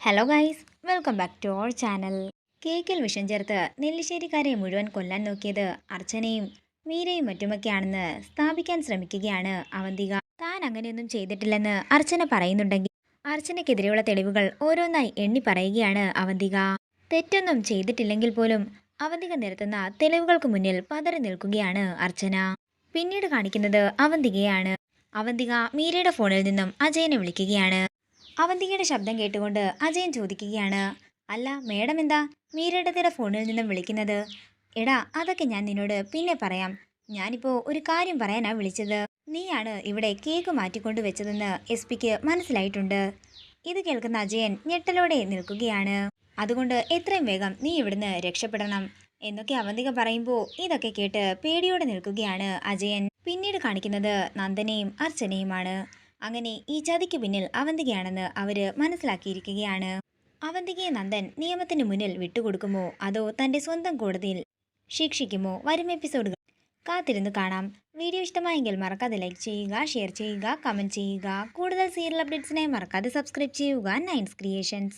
Hello guys, welcome back to our channel. കേക്കിൽ വിഷം ചേർത്ത് നെല്ലിശ്ശേരിക്കാരെ മുഴുവൻ കൊല്ലാൻ നോക്കിയത് അർച്ചനയും മീരയും മറ്റുമൊക്കെയാണെന്ന് സ്ഥാപിക്കാൻ ശ്രമിക്കുകയാണ് അവന്തിക. താൻ അങ്ങനെയൊന്നും ചെയ്തിട്ടില്ലെന്ന് അർച്ചന പറയുന്നുണ്ടെങ്കിൽ അർച്ചനയ്ക്കെതിരെയുള്ള തെളിവുകൾ ഓരോന്നായി എണ്ണി പറയുകയാണ് അവന്തിക. തെറ്റൊന്നും ചെയ്തിട്ടില്ലെങ്കിൽ പോലും അവന്തിക നിരത്തുന്ന തെളിവുകൾക്ക് മുന്നിൽ പതറി നിൽക്കുകയാണ് അർച്ചന. പിന്നീട് കാണിക്കുന്നത് അവന്തികയാണ്. അവന്തിക മീരയുടെ ഫോണിൽ നിന്നും അജയനെ വിളിക്കുകയാണ്. അവന്തികയുടെ ശബ്ദം കേട്ടുകൊണ്ട് അജയൻ ചോദിക്കുകയാണ്, അല്ല മേഡം എന്താ മീരയുടെ ഫോണിൽ നിന്നും വിളിക്കുന്നത്? എടാ, അതൊക്കെ ഞാൻ നിന്നോട് പിന്നെ പറയാം. ഞാനിപ്പോൾ ഒരു കാര്യം പറയാനാ വിളിച്ചത്. നീയാണ് ഇവിടെ കേക്ക് മാറ്റിക്കൊണ്ട് വെച്ചതെന്ന് എസ്.പിക്ക് മനസ്സിലായിട്ടുണ്ട്. ഇത് കേൾക്കുന്ന അജയൻ ഞെട്ടലോടെ നിൽക്കുകയാണ്. അതുകൊണ്ട് എത്രയും വേഗം നീ ഇവിടുന്ന് രക്ഷപ്പെടണം എന്നൊക്കെ അവന്തിക പറയുമ്പോൾ ഇതൊക്കെ കേട്ട് പേടിയോടെ നിൽക്കുകയാണ് അജയൻ. പിന്നീട് കാണിക്കുന്നത് നന്ദനയും അർച്ചനയുമാണ്. അങ്ങനെ ഈ ചതിക്ക് പിന്നിൽ അവന്തികയാണെന്ന് അവര് മനസ്സിലാക്കിയിരിക്കുകയാണ്. അവന്തികയെ നന്ദൻ നിയമത്തിന് മുന്നിൽ വിട്ടുകൊടുക്കുമോ അതോ തന്റെ സ്വന്തം കോടതിയിൽ ശിക്ഷിക്കുമോ? വരും എപ്പിസോഡുകൾ കാത്തിരുന്ന് കാണാം. വീഡിയോ ഇഷ്ടമായെങ്കിൽ മറക്കാതെ ലൈക്ക് ചെയ്യുക, ഷെയർ ചെയ്യുക, കമന്റ് ചെയ്യുക. കൂടുതൽ സീരിയൽ അപ്ഡേറ്റ്സിനായി മറക്കാതെ സബ്സ്ക്രൈബ് ചെയ്യുക നയൻസ് ക്രിയേഷൻസ്.